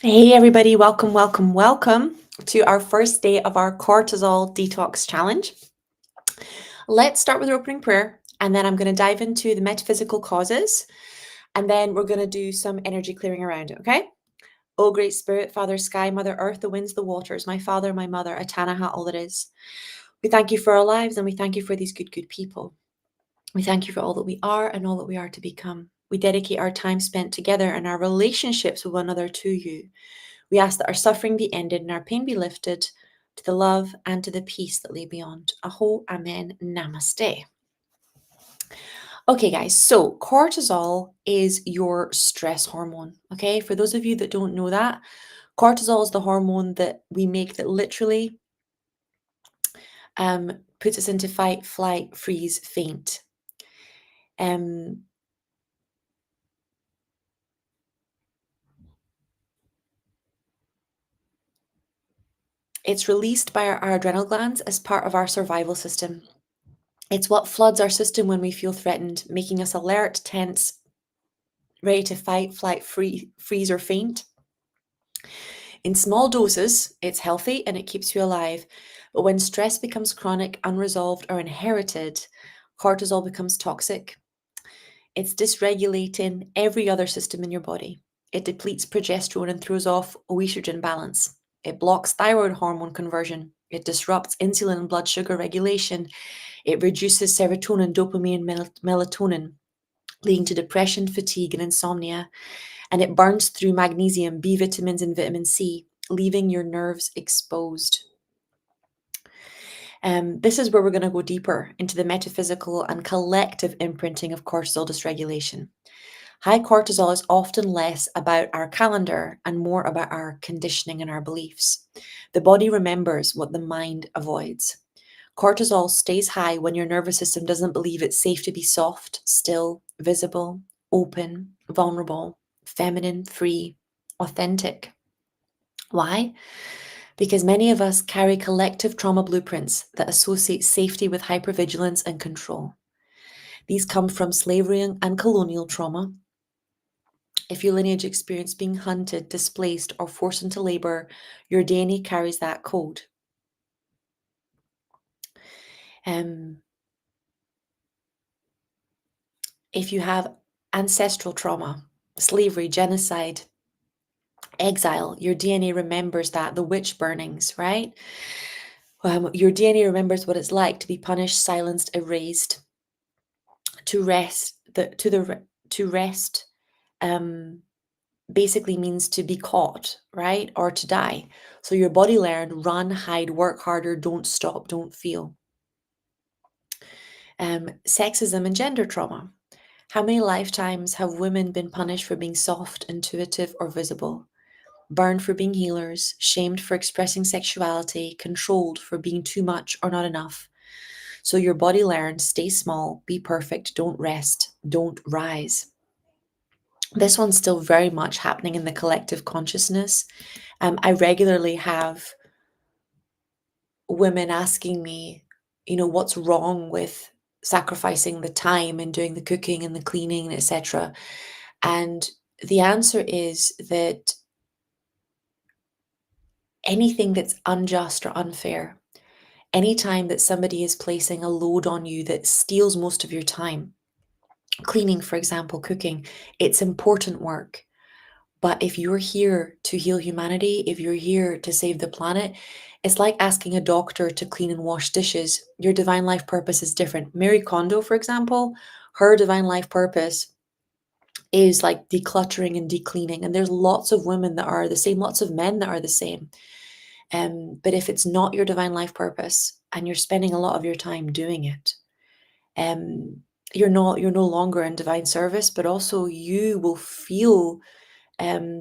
Hey everybody, welcome to our first day of our Cortisol Detox Challenge. Let's start with our opening prayer, and then I'm going to dive into the metaphysical causes, and then we're going to do some energy clearing around it, okay? Oh, great spirit, Father Sky, Mother Earth, the winds, the waters, my father, my mother, Atanaha, all that is. We thank you for our lives, and we thank you for these good people. We thank you for all that we are and all that we are to become. We dedicate our time spent together and our relationships with one another to you. We ask that our suffering be ended and our pain be lifted to the love and to the peace that lay beyond. Aho, Amen, Namaste. Okay, guys, so cortisol is your stress hormone. Okay, for those of you that don't know that, cortisol is the hormone that we make that literally puts us into fight, flight, freeze, faint. It's released by our adrenal glands as part of our survival system. It's what floods our system when we feel threatened, making us alert, tense, ready to fight, flight, freeze, or faint. In small doses, it's healthy and it keeps you alive. But when stress becomes chronic, unresolved, or inherited, cortisol becomes toxic. It's dysregulating every other system in your body. It depletes progesterone and throws off estrogen balance. It blocks thyroid hormone conversion. It disrupts insulin and blood sugar regulation. It reduces serotonin, dopamine, and melatonin, leading to depression, fatigue, and insomnia. And it burns through magnesium, B vitamins, and vitamin C, leaving your nerves exposed. This is where we're going to go deeper into the metaphysical and collective imprinting of cortisol dysregulation. High cortisol is often less about our calendar and more about our conditioning and our beliefs. The body remembers what the mind avoids. Cortisol stays high when your nervous system doesn't believe it's safe to be soft, still, visible, open, vulnerable, feminine, free, authentic. Why? Because many of us carry collective trauma blueprints that associate safety with hypervigilance and control. These come from slavery and colonial trauma. If your lineage experienced being hunted, displaced, or forced into labor, your DNA carries that code. If you have ancestral trauma, slavery, genocide, exile, your DNA remembers that, the witch burnings, right? Your DNA remembers what it's like to be punished, silenced, erased, to rest. To rest basically means to be caught, right, or to die. So your body learned: run, hide, work harder, don't stop, don't feel. Sexism and gender trauma. How many lifetimes have women been punished for being soft, intuitive, or visible? Burned for being healers, shamed for expressing sexuality, controlled for being too much or not enough. So your body learned: stay small, be perfect, don't rest, don't rise. This one's still very much happening in the collective consciousness. I regularly have women asking me, what's wrong with sacrificing the time and doing the cooking and the cleaning, etc. And the answer is that anything that's unjust or unfair, anytime that somebody is placing a load on you that steals most of your time, cleaning, for example, cooking, it's important work. But if you're here to heal humanity, if you're here to save the planet, it's like asking a doctor to clean and wash dishes. Your divine life purpose is different. Mary Kondo, for example, her divine life purpose is like decluttering and decleaning. And there's lots of women that are the same, lots of men that are the same. But if it's not your divine life purpose and you're spending a lot of your time doing it, you're no longer in divine service, but also you will feel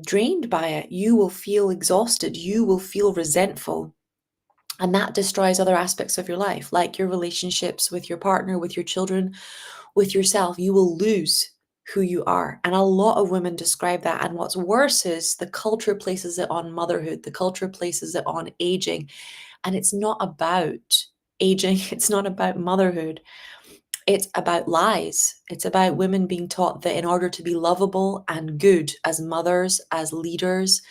drained by it. You will feel exhausted. You will feel resentful. And that destroys other aspects of your life, like your relationships with your partner, with your children, with yourself. You will lose who you are. And a lot of women describe that. And what's worse is the culture places it on motherhood, the culture places it on aging. And it's not about aging, it's not about motherhood. It's about lies. It's about women being taught that in order to be lovable and good as mothers, as leaders,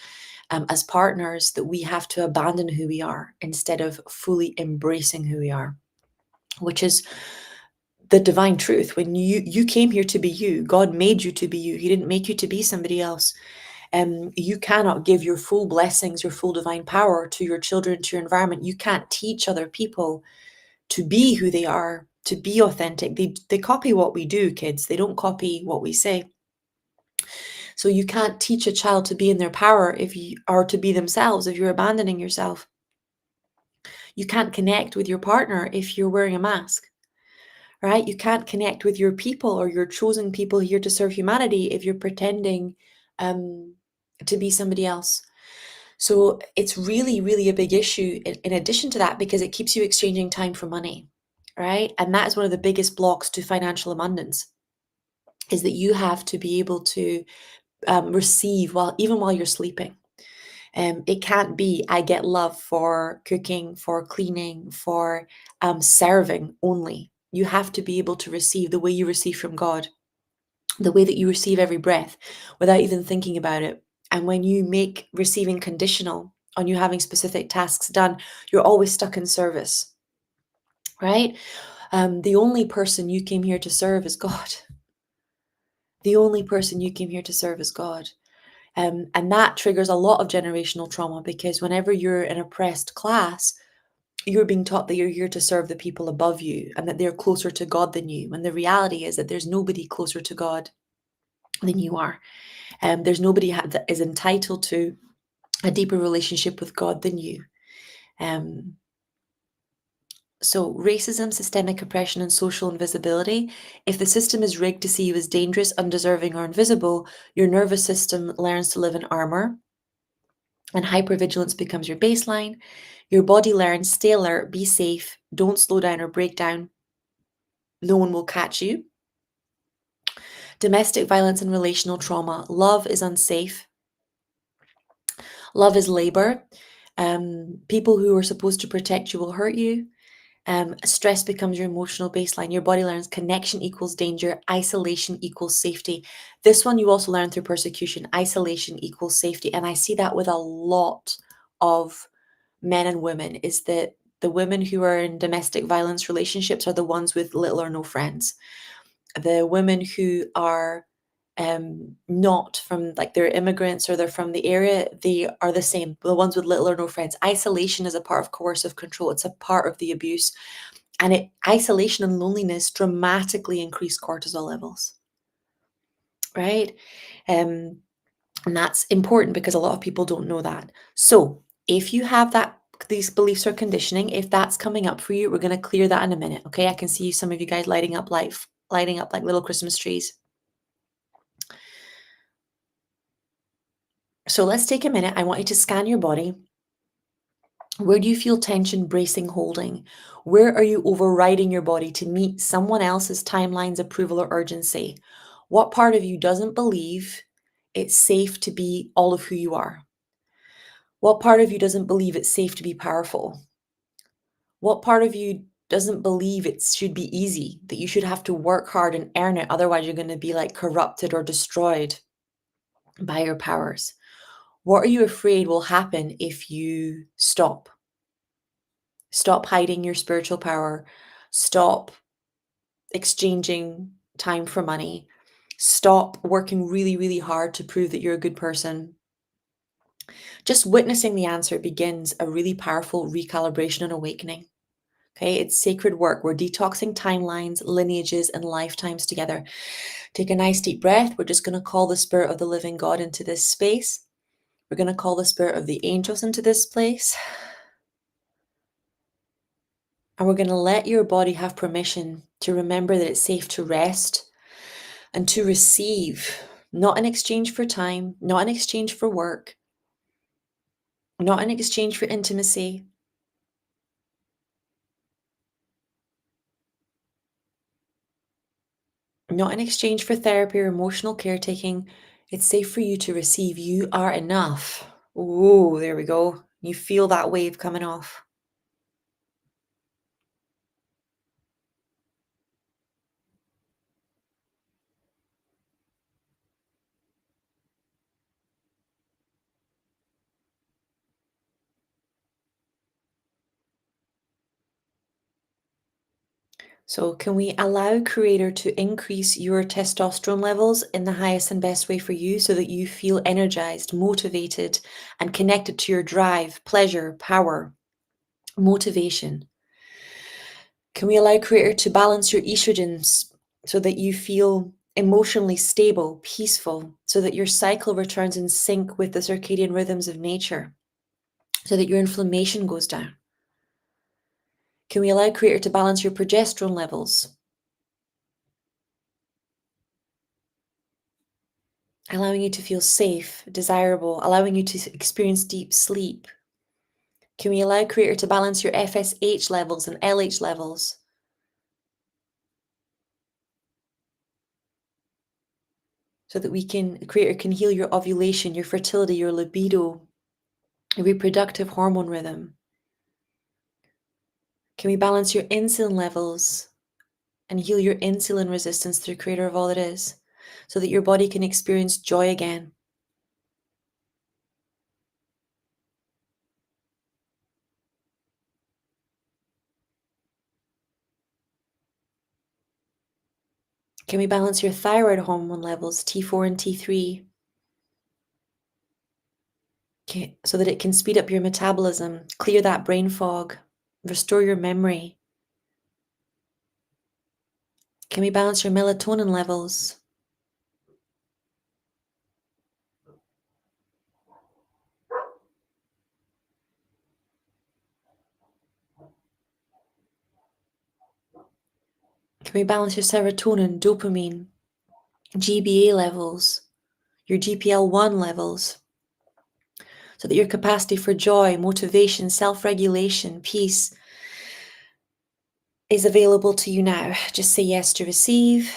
as partners, that we have to abandon who we are instead of fully embracing who we are, which is the divine truth. When you came here to be you, God made you to be you. He didn't make you to be somebody else. You cannot give your full blessings, your full divine power to your children, to your environment. You can't teach other people to be who they are, to be authentic. They copy what we do, kids. They don't copy what we say. So you can't teach a child to be in their power if you are to be themselves, if you're abandoning yourself. You can't connect with your partner if you're wearing a mask, right? You can't connect with your people or your chosen people here to serve humanity if you're pretending to be somebody else. So it's really, really a big issue in addition to that, because it keeps you exchanging time for money, right? And that is one of the biggest blocks to financial abundance, is that you have to be able to receive even while you're sleeping. It can't be, I get love for cooking, for cleaning, for serving only. You have to be able to receive the way you receive from God, the way that you receive every breath without even thinking about it. And when you make receiving conditional on you having specific tasks done, you're always stuck in service, right? The only person you came here to serve is God. The only person you came here to serve is God. And that triggers a lot of generational trauma, because whenever you're in oppressed class, you're being taught that you're here to serve the people above you and that they're closer to God than you. When the reality is that there's nobody closer to God than you are. There's nobody that is entitled to a deeper relationship with God than you. So racism, systemic oppression, and social invisibility. If the system is rigged to see you as dangerous, undeserving, or invisible, your nervous system learns to live in armor, and hypervigilance becomes your baseline. Your body learns, stay alert, be safe, don't slow down or break down. No one will catch you. Domestic violence and relational trauma. Love is unsafe. Love is labor. People who are supposed to protect you will hurt you. Stress becomes your emotional baseline. Your body learns connection equals danger, isolation equals safety. This one you also learn through persecution. Isolation equals safety. And I see that with a lot of men and women, is that the women who are in domestic violence relationships are the ones with little or no friends. The women who are not from, like, they're immigrants or they're from the area, they are the same, the ones with little or no friends. Isolation is a part of coercive control. It's a part of the abuse. And isolation and loneliness dramatically increase cortisol levels, right? And that's important because a lot of people don't know that. So if you have these beliefs or conditioning, if that's coming up for you, we're going to clear that in a minute. Okay. I can see some of you guys lighting up like little Christmas trees. So let's take a minute. I want you to scan your body. Where do you feel tension, bracing, holding? Where are you overriding your body to meet someone else's timelines, approval, or urgency? What part of you doesn't believe it's safe to be all of who you are? What part of you doesn't believe it's safe to be powerful? What part of you doesn't believe it should be easy, that you should have to work hard and earn it, otherwise you're going to be like corrupted or destroyed by your powers? What are you afraid will happen if you stop? Stop hiding your spiritual power. Stop exchanging time for money. Stop working really, really hard to prove that you're a good person. Just witnessing the answer begins a really powerful recalibration and awakening. Okay, it's sacred work. We're detoxing timelines, lineages, and lifetimes together. Take a nice deep breath. We're just going to call the spirit of the living God into this space. We're going to call the spirit of the angels into this place. And we're going to let your body have permission to remember that it's safe to rest and to receive, not in exchange for time, not in exchange for work, not in exchange for intimacy, not in exchange for therapy or emotional caretaking. It's safe for you to receive. You are enough. Oh, there we go. You feel that wave coming off. So, can we allow Creator to increase your testosterone levels in the highest and best way for you so that you feel energized, motivated, and connected to your drive, pleasure, power, motivation? Can we allow Creator to balance your estrogens so that you feel emotionally stable, peaceful, so that your cycle returns in sync with the circadian rhythms of nature, so that your inflammation goes down? Can we allow Creator to balance your progesterone levels, allowing you to feel safe, desirable, allowing you to experience deep sleep? Can we allow Creator to balance your FSH levels and LH levels so that Creator can heal your ovulation, your fertility, your libido, your reproductive hormone rhythm? Can we balance your insulin levels and heal your insulin resistance through Creator of all that is so that your body can experience joy again? Can we balance your thyroid hormone levels, T4 and T3, so that it can speed up your metabolism, clear that brain fog, restore your memory? Can we balance your melatonin levels? Can we balance your serotonin, dopamine, GBA levels, your GPL1 levels, so that your capacity for joy, motivation, self-regulation, peace is available to you now? Just say yes to receive.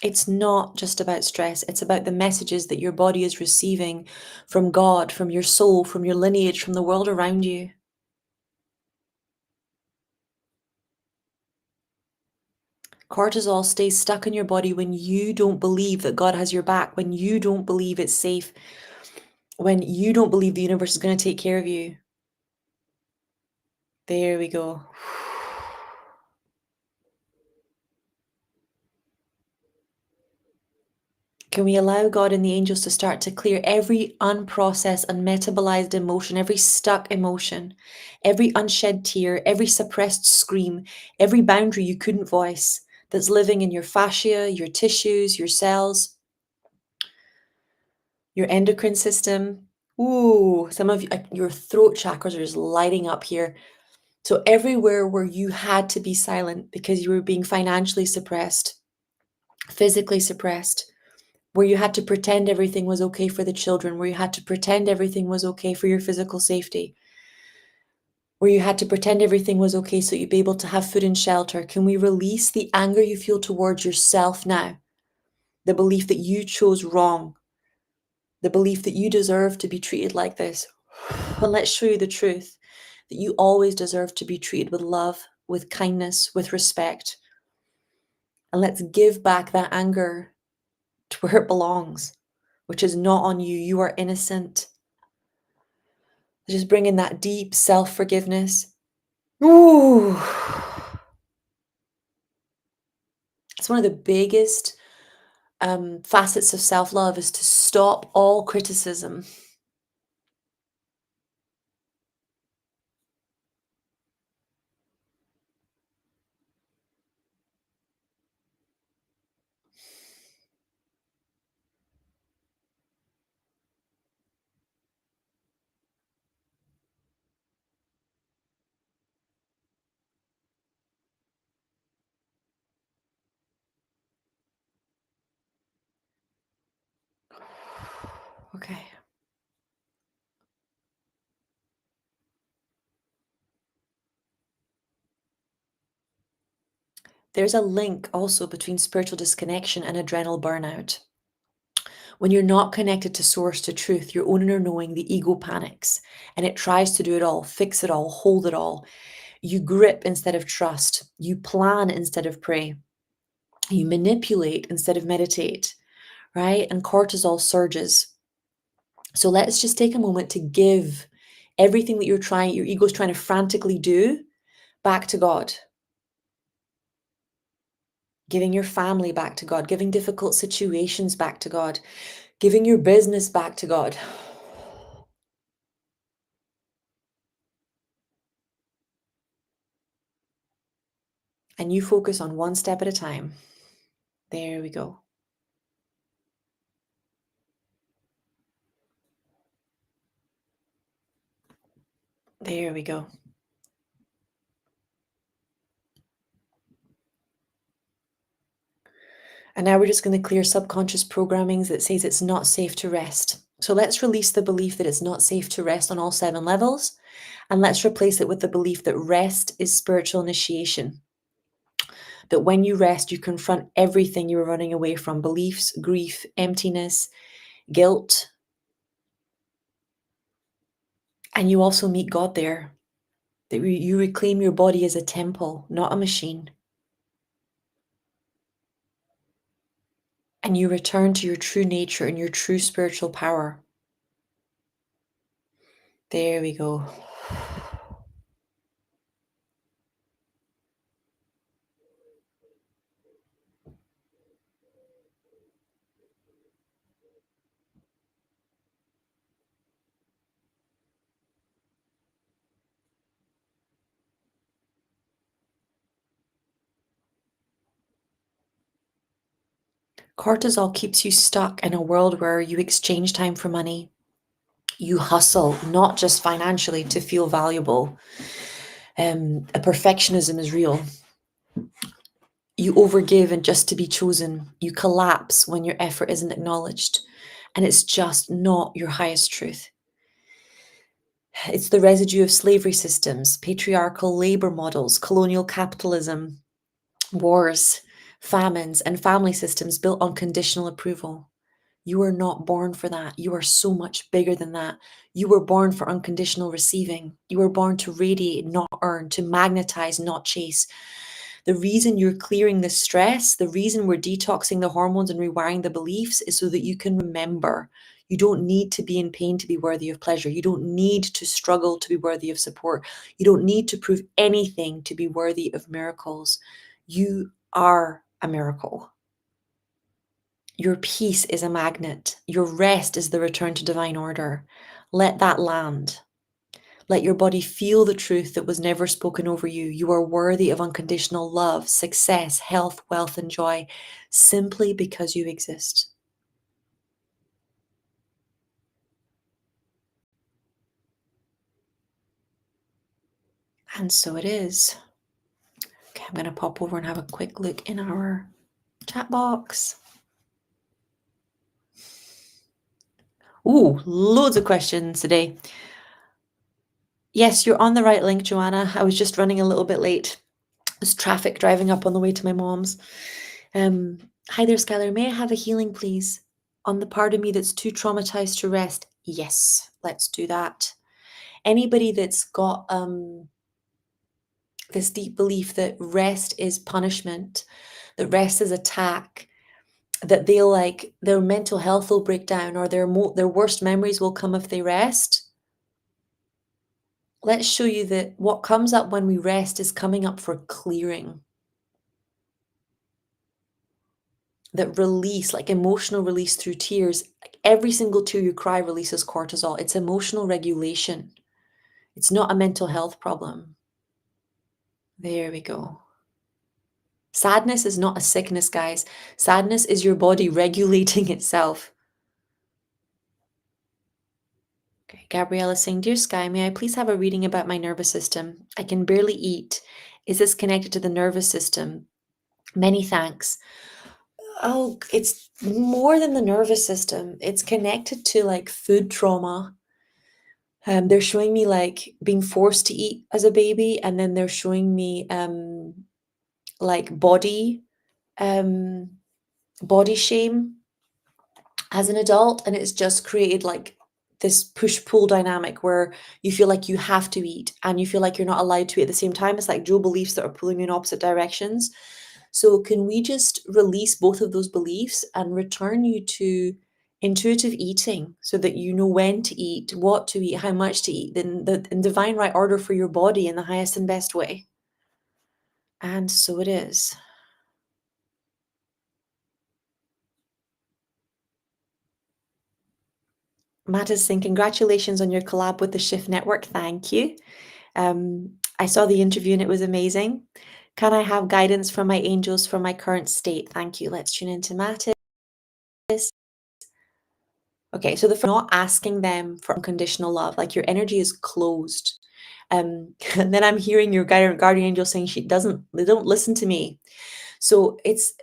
It's not just about stress. It's about the messages that your body is receiving from God, from your soul, from your lineage, from the world around you. Cortisol stays stuck in your body when you don't believe that God has your back, when you don't believe it's safe, when you don't believe the universe is going to take care of you. There we go. Can we allow God and the angels to start to clear every unprocessed, unmetabolized emotion, every stuck emotion, every unshed tear, every suppressed scream, every boundary you couldn't voice that's living in your fascia, your tissues, your cells, your endocrine system? Ooh, some of you, your throat chakras are just lighting up here. So everywhere where you had to be silent because you were being financially suppressed, physically suppressed, where you had to pretend everything was okay for the children, where you had to pretend everything was okay for your physical safety, where you had to pretend everything was okay so you'd be able to have food and shelter. Can we release the anger you feel towards yourself now? The belief that you chose wrong, the belief that you deserve to be treated like this. And let's show you the truth that you always deserve to be treated with love, with kindness, with respect. And let's give back that anger to where it belongs, which is not on you. You are innocent. Just bring in that deep self-forgiveness. Ooh. It's one of the biggest facets of self-love is to stop all criticism. Okay. There's a link also between spiritual disconnection and adrenal burnout. When you're not connected to source, to truth, your own inner knowing, the ego panics and it tries to do it all, fix it all, hold it all. You grip instead of trust. You plan instead of pray. You manipulate instead of meditate, right? And cortisol surges. So let's just take a moment to give everything that your ego's trying to frantically do back to God, giving your family back to God, giving difficult situations back to God, giving your business back to God. And you focus on one step at a time. There we go. There we go. And now we're just going to clear subconscious programmings that says it's not safe to rest. So let's release the belief that it's not safe to rest on all 7 levels. And let's replace it with the belief that rest is spiritual initiation. That when you rest, you confront everything you were running away from: beliefs, grief, emptiness, guilt. And you also meet God there. That you reclaim your body as a temple, not a machine. And you return to your true nature and your true spiritual power. There we go. Cortisol keeps you stuck in a world where you exchange time for money. You hustle, not just financially, to feel valuable. A perfectionism is real. You overgive and just to be chosen. You collapse when your effort isn't acknowledged. And it's just not your highest truth. It's the residue of slavery systems, patriarchal labor models, colonial capitalism, wars, famines, and family systems built on conditional approval. You were not born for that. You are so much bigger than that. You were born for unconditional receiving. You were born to radiate, not earn, to magnetize, not chase. The reason you're clearing the stress, the reason we're detoxing the hormones and rewiring the beliefs is so that you can remember. You don't need to be in pain to be worthy of pleasure. You don't need to struggle to be worthy of support. You don't need to prove anything to be worthy of miracles. You are a miracle. Your peace is a magnet. Your rest is the return to divine order. Let that land. Let your body feel the truth that was never spoken over you. You are worthy of unconditional love, success, health, wealth, and joy simply because you exist. And so it is. Okay, I'm going to pop over and have a quick look in our chat box. Ooh, loads of questions today. Yes, you're on the right link, Joanna. I was just running a little bit late. There's traffic driving up on the way to my mom's. Hi there, Skylar. May I have a healing, please? On the part of me that's too traumatized to rest. Yes, let's do that. Anybody that's got this deep belief that rest is punishment, that rest is attack, that they'll like their mental health will break down or their worst memories will come if they rest. Let's show you that what comes up when we rest is coming up for clearing. That release, like emotional release through tears, like every single tear you cry releases cortisol. It's emotional regulation. It's not a mental health problem. There we go. Sadness is not a sickness, guys. Sadness is your body regulating itself. Okay, Gabriella saying, Dear Sky, may I please have a reading about my nervous system? I can barely eat. Is this connected to the nervous system? Many thanks. Oh, it's more than the nervous system. It's connected to like food trauma. They're showing me like being forced to eat as a baby, and then they're showing me like um, body shame as an adult, and it's just created like this push-pull dynamic where you feel like you have to eat and you feel like you're not allowed to eat at the same time. It's like dual beliefs that are pulling you in opposite directions. So can we just release both of those beliefs and return you to intuitive eating so that you know when to eat, what to eat, how much to eat, in divine right order for your body in the highest and best way? And so it is. Matt is saying, congratulations on your collab with the Shift Network. Thank you. I saw the interview and it was amazing. Can I have guidance from my angels for my current state? Thank you. Let's tune into Mattis. Okay, so not asking them for unconditional love, like your energy is closed. And then I'm hearing your guardian angel saying they don't listen to me. So it's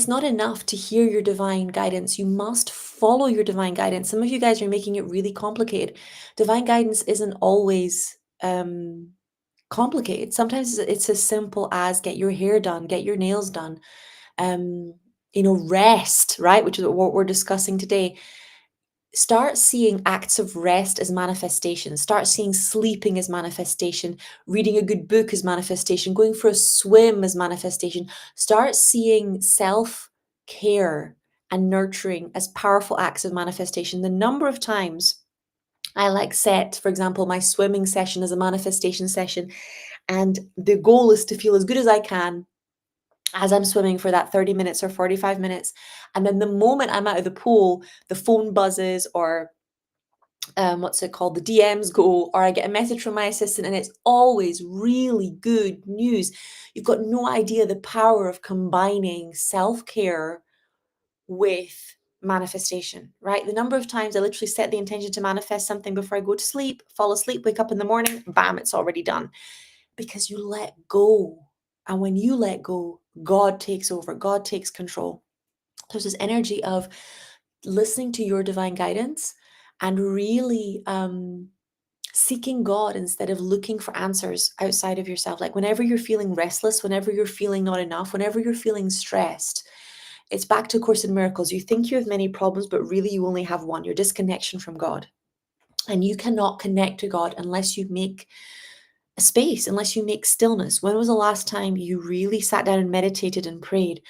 not enough to hear your divine guidance. You must follow your divine guidance. Some of you guys are making it really complicated. Divine guidance isn't always complicated. Sometimes it's as simple as get your hair done, get your nails done, um, rest, right? Which is what we're discussing today. Start seeing acts of rest as manifestation. Start seeing sleeping as manifestation, reading a good book as manifestation, going for a swim as manifestation. Start seeing self-care and nurturing as powerful acts of manifestation. The number of times I set, for example, my swimming session as a manifestation session, and the goal is to feel as good as I can as I'm swimming for that 30 minutes or 45 minutes. And then the moment I'm out of the pool, the phone buzzes or what's it called? The DMs go, or I get a message from my assistant, and it's always really good news. You've got no idea the power of combining self-care with manifestation, right? The number of times I literally set the intention to manifest something before I go to sleep, fall asleep, wake up in the morning, bam, it's already done. Because you let go. And when you let go, God takes over, God takes control. There's this energy of listening to your divine guidance and really seeking God instead of looking for answers outside of yourself. Like whenever you're feeling restless, whenever you're feeling not enough, whenever you're feeling stressed, it's back to Course in Miracles. You think you have many problems, but really you only have one, your disconnection from God. And you cannot connect to God unless you make a space, unless you make stillness. When was the last time you really sat down and meditated and prayed?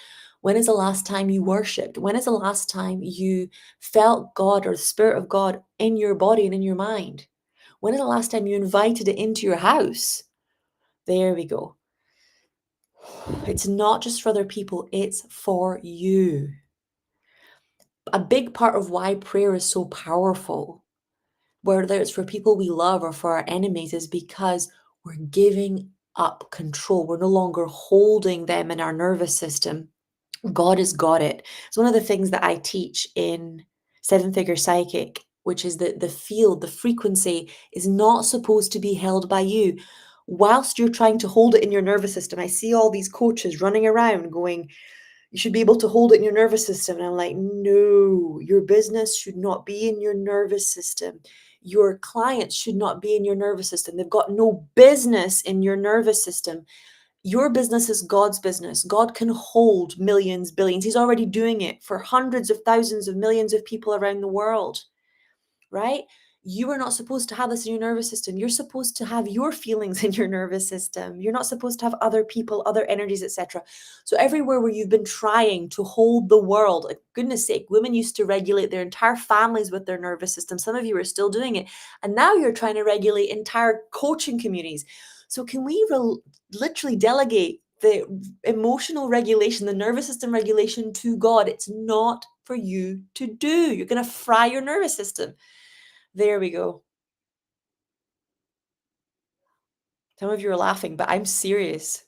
When is the last time you worshipped? When is the last time you felt God or the Spirit of God in your body and in your mind? When is the last time you invited it into your house? There we go. It's not just for other people, it's for you. A big part of why prayer is so powerful, whether it's for people we love or for our enemies, is because we're giving up control. We're no longer holding them in our nervous system. God has got it. It's one of the things that I teach in Seven Figure Psychic, which is that the field, the frequency is not supposed to be held by you. Whilst you're trying to hold it in your nervous system, I see all these coaches running around going, you should be able to hold it in your nervous system. And I'm like, no, your business should not be in your nervous system. Your clients should not be in your nervous system. They've got no business in your nervous system. Your business is God's business. God can hold millions, billions. He's already doing it for hundreds of thousands of millions of people around the world, right? You are not supposed to have this in your nervous system. You're supposed to have your feelings in your nervous system. You're not supposed to have other people, other energies, etc. So everywhere where you've been trying to hold the world, like goodness sake, women used to regulate their entire families with their nervous system. Some of you are still doing it. And now you're trying to regulate entire coaching communities. So can we literally delegate the emotional regulation, the nervous system regulation to God? It's not for you to do. You're going to fry your nervous system. There we go. Some of you are laughing, but I'm serious.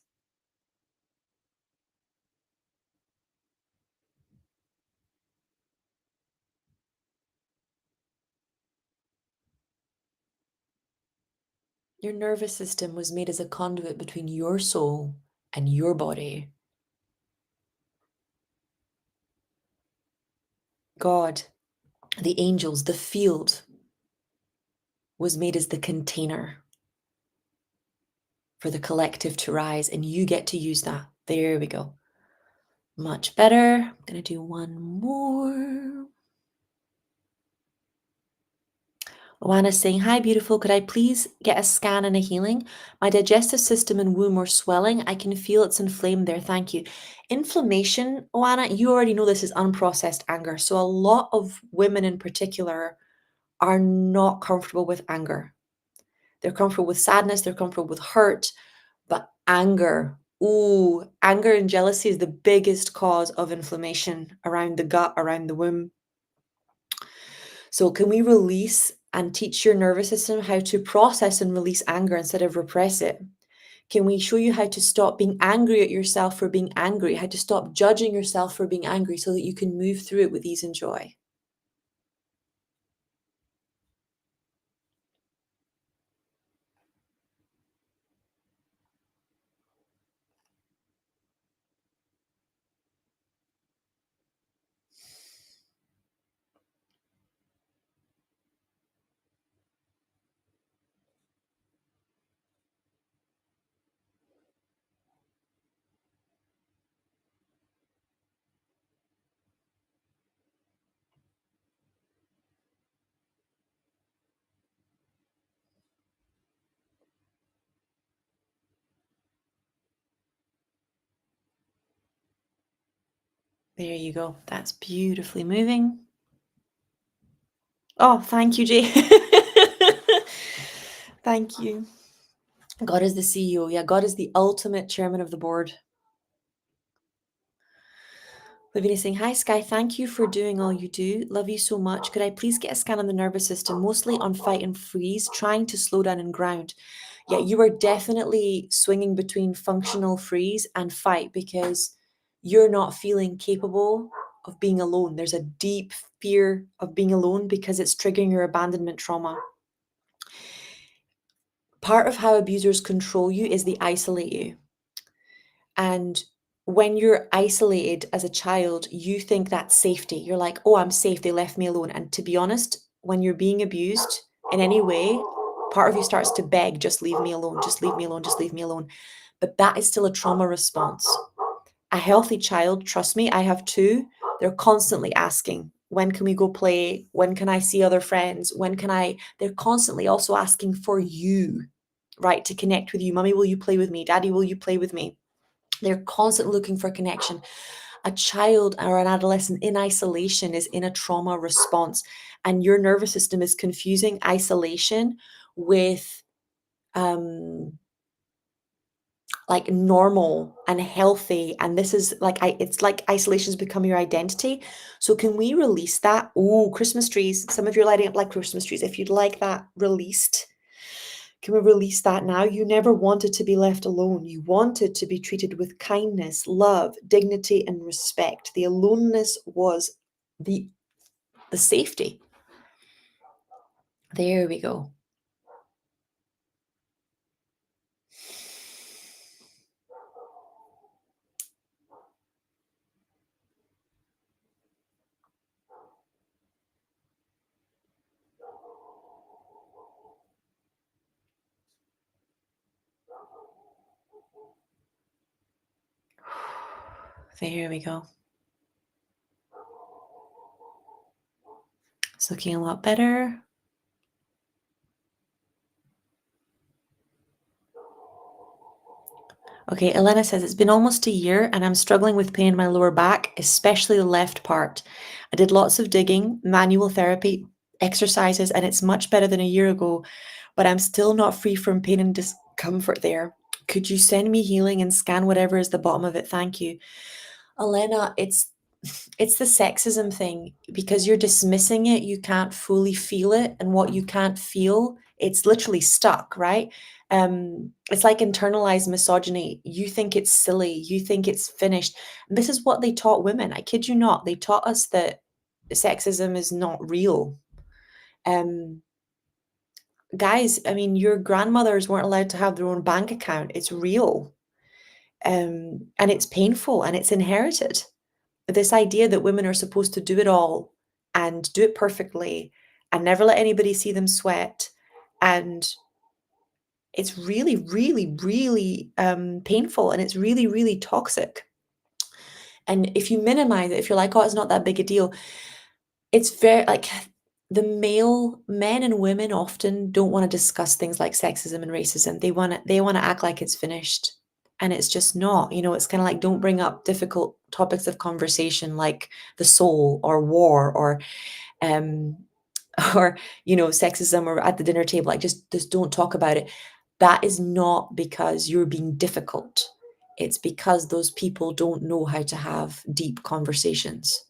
Your nervous system was made as a conduit between your soul and your body. God, the angels, the field was made as the container for the collective to rise, and you get to use that. There we go. Much better. I'm going to do one more. Oana's saying, hi, beautiful. Could I please get a scan and a healing? My digestive system and womb are swelling. I can feel it's inflamed there. Thank you. Inflammation, Oana, you already know this is unprocessed anger. So a lot of women in particular are not comfortable with anger. They're comfortable with sadness. They're comfortable with hurt. But Anger. Ooh, anger and jealousy is the biggest cause of inflammation around the gut, around the womb. So, can we release and teach your nervous system how to process and release anger instead of repress it? Can we show you how to stop being angry at yourself for being angry, how to stop judging yourself for being angry so that you can move through it with ease and joy? There you go. That's beautifully moving. Oh, thank you, Jay. Thank you. God is the CEO. Yeah, God is the ultimate chairman of the board. Lavinia saying, hi, Sky. Thank you for doing all you do. Love you so much. Could I please get a scan on the nervous system, mostly on fight and freeze, trying to slow down and ground? Yeah, you are definitely swinging between functional freeze and fight because you're not feeling capable of being alone. There's a deep fear of being alone because it's triggering your abandonment trauma. Part of how abusers control you is they isolate you. And when you're isolated as a child, you think that's safety. You're like, oh, I'm safe. They left me alone. And to be honest, when you're being abused in any way, part of you starts to beg, just leave me alone, just leave me alone, just leave me alone. But that is still a trauma response. A healthy child, trust me, I have two, they're constantly asking, when can we go play? When can I see other friends? When can I? They're constantly also asking for you, right? To connect with you. Mommy, will you play with me? Daddy, will you play with me? They're constantly looking for connection. A child or an adolescent in isolation is in a trauma response, and your nervous system is confusing isolation with like normal and healthy. And this is like it's like isolation's become your identity. So can we release that? Oh, Christmas trees. Some of you are lighting up like Christmas trees. If you'd like that released, can we release that now? You never wanted to be left alone. You wanted to be treated with kindness, love, dignity, and respect. The aloneness was the safety. There we go. There we go. It's looking a lot better. Okay, Elena says, it's been almost a year and I'm struggling with pain in my lower back, especially the left part. I did lots of digging, manual therapy, exercises, and it's much better than a year ago, but I'm still not free from pain and discomfort there. Could you send me healing and scan whatever is the bottom of it? Thank you. Elena, it's the sexism thing because you're dismissing it, you can't fully feel it, and what you can't feel, it's literally stuck, right? It's like internalized misogyny. You think it's silly, you think it's finished. And this is what they taught women. I kid you not. They taught us that sexism is not real. Um, Guys, I mean, your grandmothers weren't allowed to have their own bank account. It's real. And it's painful and it's inherited. This idea that women are supposed to do it all and do it perfectly and never let anybody see them sweat. And it's really, really, really painful and it's really, really toxic. And if you minimize it, if you're like, oh, it's not that big a deal, it's very like the men and women often don't want to discuss things like sexism and racism. They want to act like it's finished. And it's just not, it's kind of like don't bring up difficult topics of conversation like the soul or war or um or sexism or at the dinner table. Like just don't talk about it. that is not because you're being difficult. It's because those people don't know how to have deep conversations,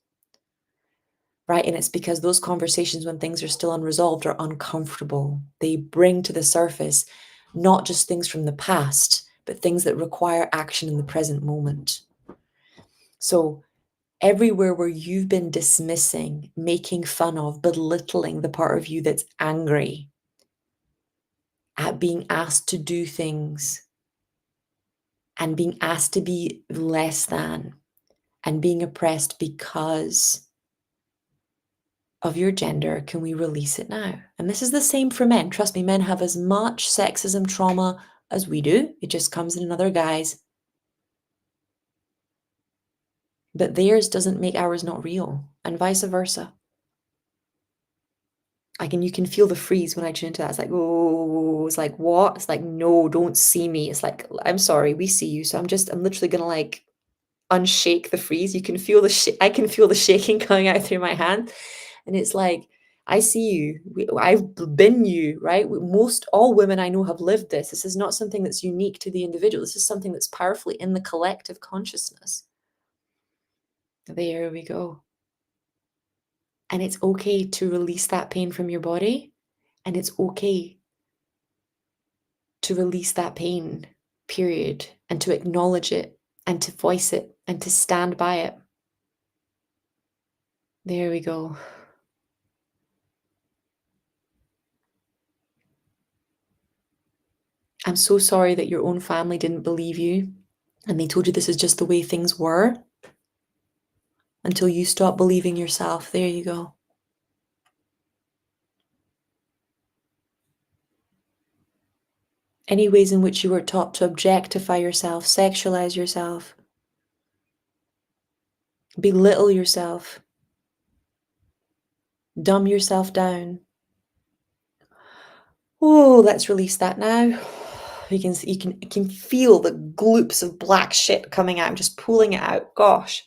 right? And it's because those conversations, when things are still unresolved, are uncomfortable. They bring to the surface not just things from the past, but things that require action in the present moment. So everywhere where you've been dismissing, making fun of, belittling the part of you that's angry at being asked to do things and being asked to be less than and being oppressed because of your gender, can we release it now? And this is the same for men. Trust me, men have as much sexism trauma as we do. It just comes in another guise. But theirs doesn't make ours not real, and vice versa. You can feel the freeze when I tune into that. It's like, oh, it's like, what? It's like, no, don't see me. It's like, I'm sorry, we see you. So I'm literally gonna like unshake the freeze. You can feel I can feel the shaking coming out through my hand. And it's like, I see you. I've been you, right? All women I know have lived this. This is not something that's unique to the individual. This is something that's powerfully in the collective consciousness. There we go. And it's okay to release that pain from your body. And it's okay to release that pain, period. And to acknowledge it and to voice it and to stand by it. There we go. I'm so sorry that your own family didn't believe you and they told you this is just the way things were until you stop believing yourself. There you go. Any ways in which you were taught to objectify yourself, sexualize yourself, belittle yourself, dumb yourself down. Oh, let's release that now. You can feel the gloops of black shit coming out. I'm just pulling it out. Gosh.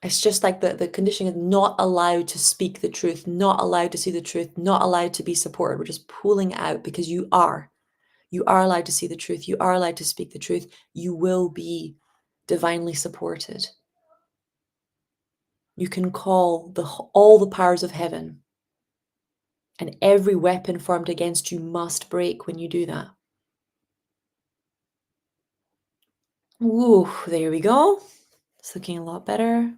It's just like the conditioning is not allowed to speak the truth, not allowed to see the truth, not allowed to be supported. We're just pulling it out because you are. You are allowed to see the truth. You are allowed to speak the truth. You will be divinely supported. You can call all the powers of heaven, and every weapon formed against you must break when you do that. Ooh, there we go. It's looking a lot better.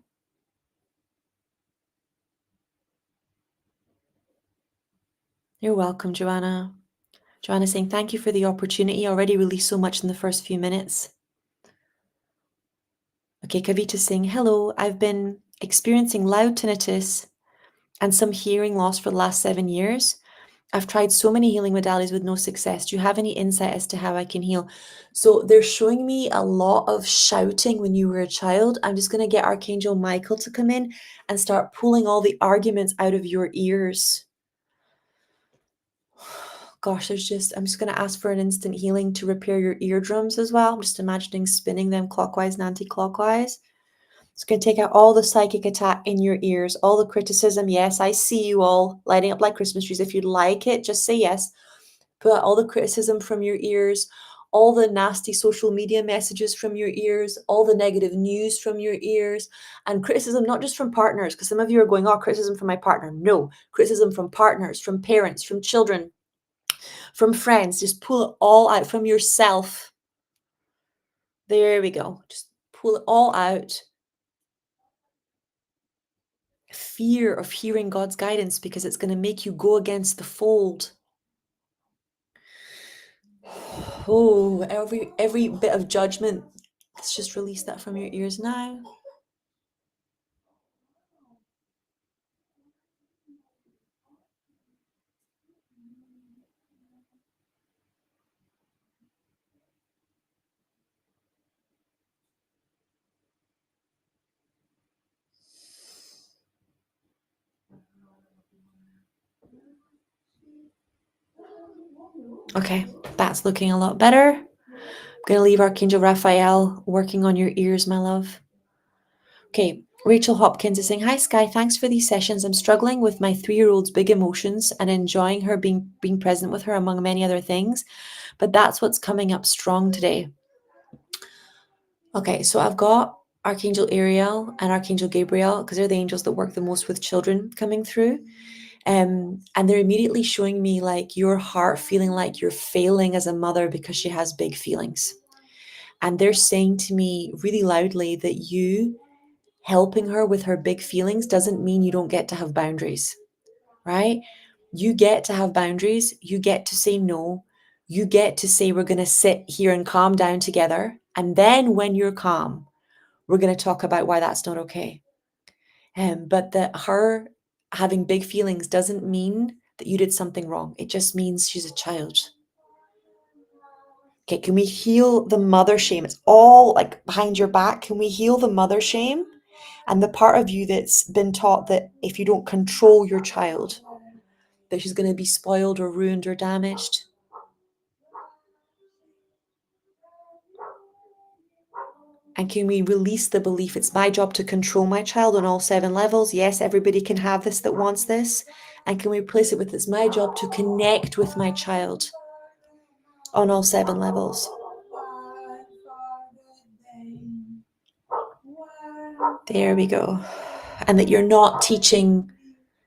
You're welcome, Joanna. Joanna saying, thank you for the opportunity. I already released so much in the first few minutes. Okay, Kavita saying, hello, I've been experiencing loud tinnitus and some hearing loss for the last 7 years. I've tried so many healing modalities with no success. Do you have any insight as to how I can heal? So they're showing me a lot of shouting when you were a child. I'm just going to get Archangel Michael to come in and start pulling all the arguments out of your ears. Gosh, I'm just going to ask for an instant healing to repair your eardrums as well. I'm just imagining spinning them clockwise and anti-clockwise. It's going to take out all the psychic attack in your ears, all the criticism. Yes, I see you all lighting up like Christmas trees. If you'd like it, just say yes. Put out all the criticism from your ears, all the nasty social media messages from your ears, all the negative news from your ears, and criticism not just from partners, because some of you are going, oh, criticism from my partner. No, criticism from partners, from parents, from children, from friends. Just pull it all out from yourself. There we go. Just pull it all out. Fear of hearing God's guidance because it's going to make you go against the fold. Oh, every bit of judgment. Let's just release that from your ears now. Okay, that's looking a lot better. I'm going to leave Archangel Raphael working on your ears, my love. Okay, Rachel Hopkins is saying, "Hi Sky, thanks for these sessions. I'm struggling with my 3-year-old's big emotions and enjoying her being present with her among many other things, but that's what's coming up strong today." Okay, so I've got Archangel Ariel and Archangel Gabriel because they're the angels that work the most with children coming through. And they're immediately showing me like your heart feeling like you're failing as a mother because she has big feelings. And they're saying to me really loudly that you helping her with her big feelings doesn't mean you don't get to have boundaries, right? You get to have boundaries. You get to say no. You get to say, we're going to sit here and calm down together. And then when you're calm, we're going to talk about why that's not okay. But that her having big feelings doesn't mean that you did something wrong. It just means she's a child. Okay, can we heal the mother shame? It's all like behind your back. Can we heal the mother shame? And the part of you that's been taught that if you don't control your child, that she's going to be spoiled or ruined or damaged. And can we release the belief it's my job to control my child on all 7 levels? Yes, everybody can have this that wants this. And can we replace it with it's my job to connect with my child on all 7 levels? There we go. And that you're not teaching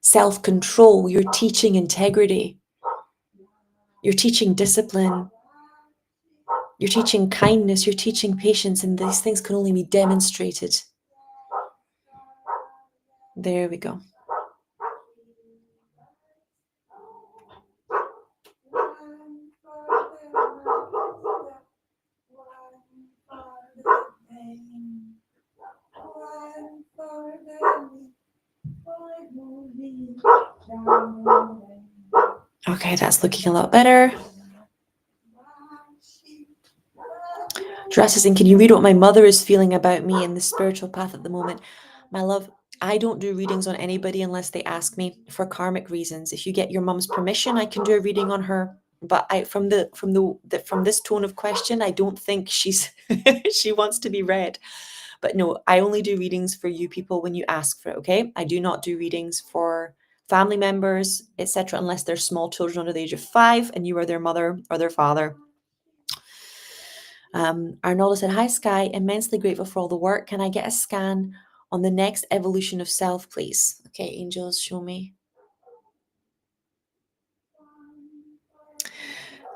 self-control, you're teaching integrity. You're teaching discipline. You're teaching kindness, you're teaching patience, and these things can only be demonstrated. There we go. Okay, that's looking a lot better. Dresses, and can you read what my mother is feeling about me in the spiritual path at the moment? My love, I don't do readings on anybody unless they ask me for karmic reasons. If you get your mom's permission, I can do a reading on her. But from this tone of question, I don't think she's she wants to be read. But no, I only do readings for you people when you ask for it. Okay, I do not do readings for family members, etc., unless they're small children under the age of 5 and you are their mother or their father. Arnoldo said, "Hi Sky, immensely grateful for all the work. Can I get a scan on the next evolution of self, please?" Okay, angels, show me.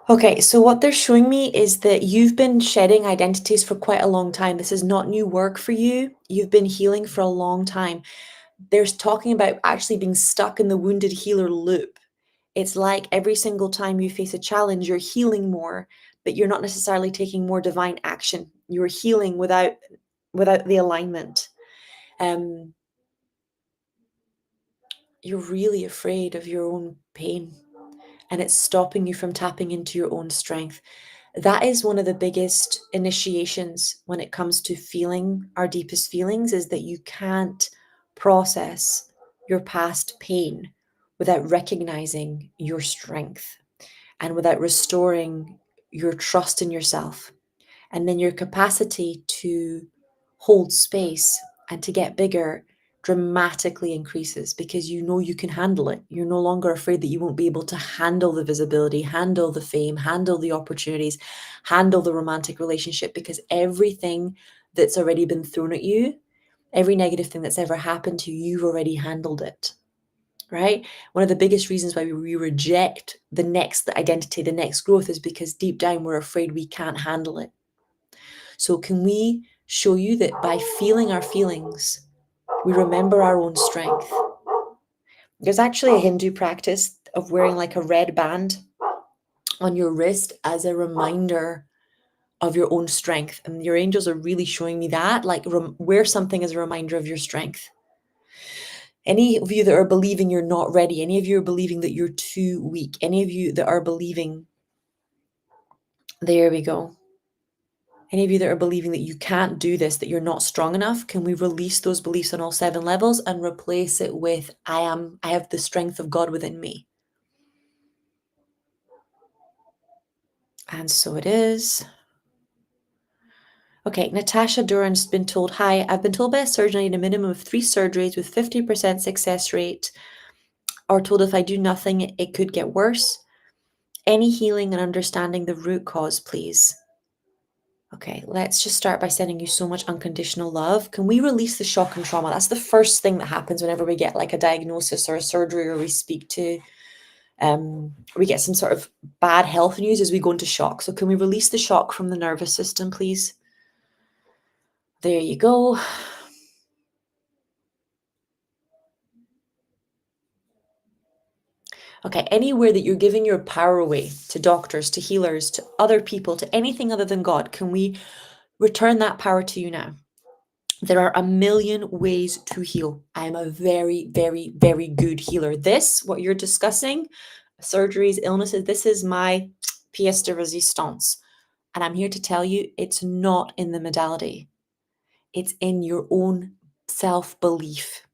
Okay, so what they're showing me is that you've been shedding identities for quite a long time. This is not new work for you. You've been healing for a long time. There's talking about actually being stuck in the wounded healer loop. It's like every single time you face a challenge, you're healing more, but you're not necessarily taking more divine action. You're healing without the alignment. You're really afraid of your own pain, and it's stopping you from tapping into your own strength. That is one of the biggest initiations when it comes to feeling our deepest feelings, is that you can't process your past pain without recognizing your strength and without restoring your trust in yourself. And then your capacity to hold space and to get bigger dramatically increases because you know you can handle it. You're no longer afraid that you won't be able to handle the visibility, handle the fame, handle the opportunities, handle the romantic relationship, because everything that's already been thrown at you, every negative thing that's ever happened to you, you've already handled it. Right? One of the biggest reasons why we reject the next identity, the next growth, is because deep down we're afraid we can't handle it. So can we show you that by feeling our feelings, we remember our own strength? There's actually a Hindu practice of wearing like a red band on your wrist as a reminder of your own strength. And your angels are really showing me that, like wear something as a reminder of your strength. Any of you that are believing you're not ready, any of you are believing that you're too weak, any of you that are believing, there we go. Any of you that are believing that you can't do this, that you're not strong enough, can we release those beliefs on all 7 levels and replace it with, I have the strength of God within me. And so it is. Okay, Natasha Duran's been told, hi, I've been told by a surgeon I need a minimum of 3 surgeries with 50% success rate, or told if I do nothing, it could get worse. Any healing and understanding the root cause, please. Okay, let's just start by sending you so much unconditional love. Can we release the shock and trauma? That's the first thing that happens whenever we get like a diagnosis or a surgery, or we speak to, we get some sort of bad health news as we go into shock. So can we release the shock from the nervous system, please? There you go. Okay, anywhere that you're giving your power away to doctors, to healers, to other people, to anything other than God, can we return that power to you now? There are a million ways to heal. I am a very, very, very good healer. This, what you're discussing, surgeries, illnesses, this is my pièce de résistance. And I'm here to tell you it's not in the modality. It's in your own self-belief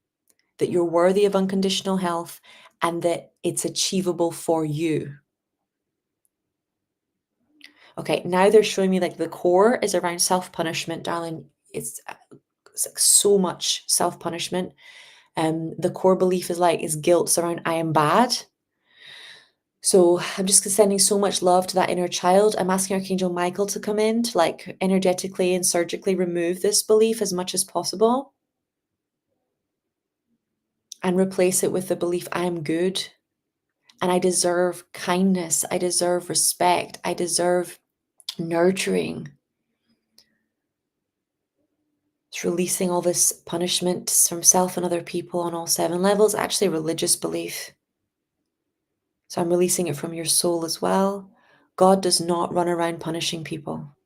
that you're worthy of unconditional health and that it's achievable for you. Okay, now they're showing me like the core is around self-punishment, darling. It's like so much self-punishment. The core belief is guilt. It's around I am bad. So I'm just sending so much love to that inner child. I'm asking Archangel Michael to come in to like energetically and surgically remove this belief as much as possible and replace it with the belief I am good and I deserve kindness. I deserve respect. I deserve nurturing. It's releasing all this punishment from self and other people on all 7 levels, actually a religious belief. So I'm releasing it from your soul as well. God does not run around punishing people.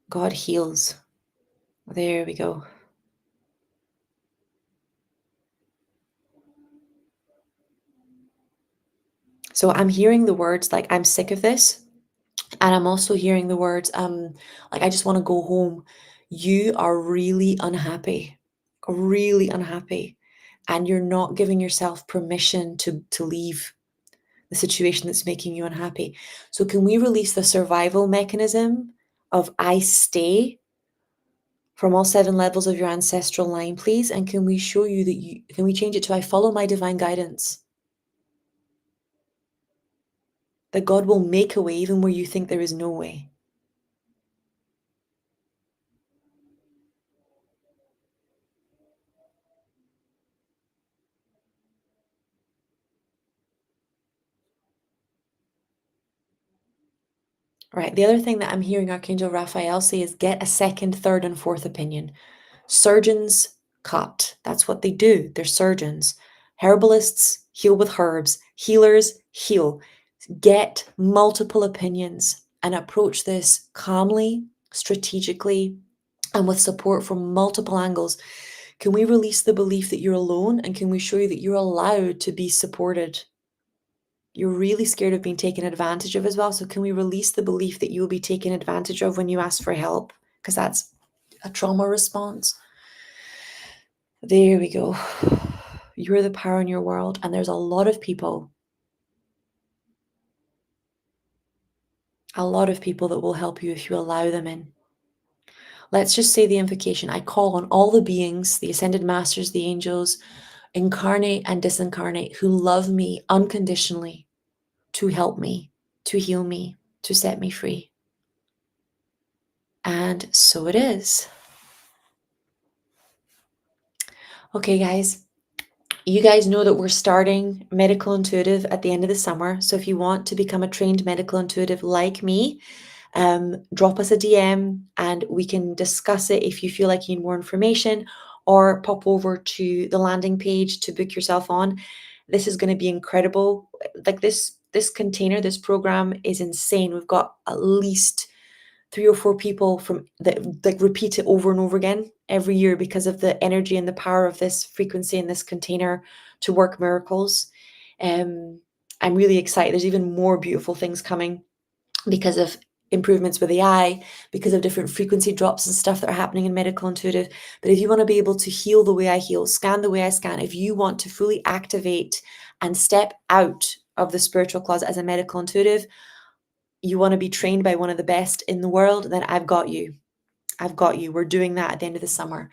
God heals. There we go. So I'm hearing the words like, I'm sick of this. And I'm also hearing the words, like, I just want to go home. You are really unhappy, really unhappy. And you're not giving yourself permission to leave the situation that's making you unhappy. So can we release the survival mechanism of I stay from all 7 levels of your ancestral line, please? And can we show you that can we change it to I follow my divine guidance? That God will make a way even where you think there is no way. Right. The other thing that I'm hearing Archangel Raphael say is get a second, third, and fourth opinion. Surgeons cut. That's what they do. They're surgeons. Herbalists heal with herbs. Healers heal. Get multiple opinions and approach this calmly, strategically, and with support from multiple angles. Can we release the belief that you're alone? And can we show you that you're allowed to be supported? You're really scared of being taken advantage of as well. So can we release the belief that you will be taken advantage of when you ask for help? Because that's a trauma response. There we go. You're the power in your world. And there's a lot of people that will help you if you allow them in. Let's just say the invocation. I call on all the beings, the ascended masters, the angels, incarnate and disincarnate, who love me unconditionally, to help me, to heal me, to set me free. And so it is. Okay, guys, you guys know that we're starting Medical Intuitive at the end of the summer. So if you want to become a trained medical intuitive like me, drop us a DM and we can discuss it if you feel like you need more information, or pop over to the landing page to book yourself on. This is going to be incredible. Like this container, this program is insane. We've got at least 3 or 4 people from that like repeat it over and over again every year because of the energy and the power of this frequency in this container to work miracles. I'm really excited. There's even more beautiful things coming because of improvements with AI, because of different frequency drops and stuff that are happening in Medical Intuitive. But if you want to be able to heal the way I heal, scan the way I scan, if you want to fully activate and step out of the spiritual closet as a Medical Intuitive, you want to be trained by one of the best in the world, then I've got you. I've got you. We're doing that at the end of the summer.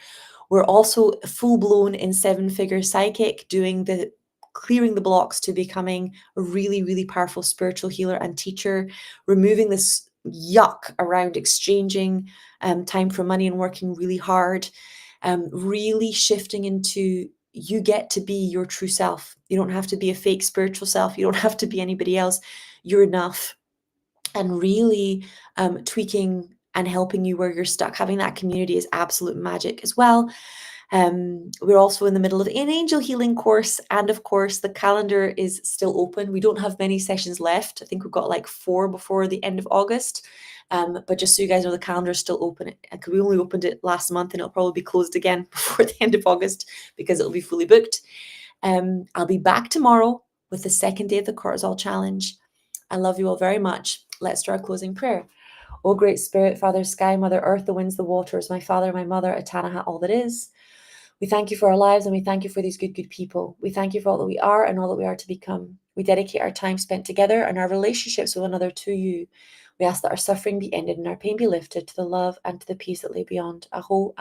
We're also full blown in 7-figure psychic, doing the clearing the blocks to becoming a really, really powerful spiritual healer and teacher, removing this yuck around exchanging time for money and working really hard, really shifting into you get to be your true self. You don't have to be a fake spiritual self. You don't have to be anybody else. You're enough. And really tweaking and helping you where you're stuck. Having that community is absolute magic as well. We're also in the middle of an angel healing course. And of course, the calendar is still open. We don't have many sessions left. I think we've got like 4 before the end of August. But just so you guys know, the calendar is still open. Because we only opened it last month and it'll probably be closed again before the end of August because it'll be fully booked. I'll be back tomorrow with the second day of the Cortisol Challenge. I love you all very much. Let's do our closing prayer. O Great Spirit, Father Sky, Mother Earth, the winds, the waters, my Father, my Mother, Atanaha, all that is. We thank you for our lives and we thank you for these good, good people. We thank you for all that we are and all that we are to become. We dedicate our time spent together and our relationships with one another to you. We ask that our suffering be ended and our pain be lifted to the love and to the peace that lay beyond. Aho.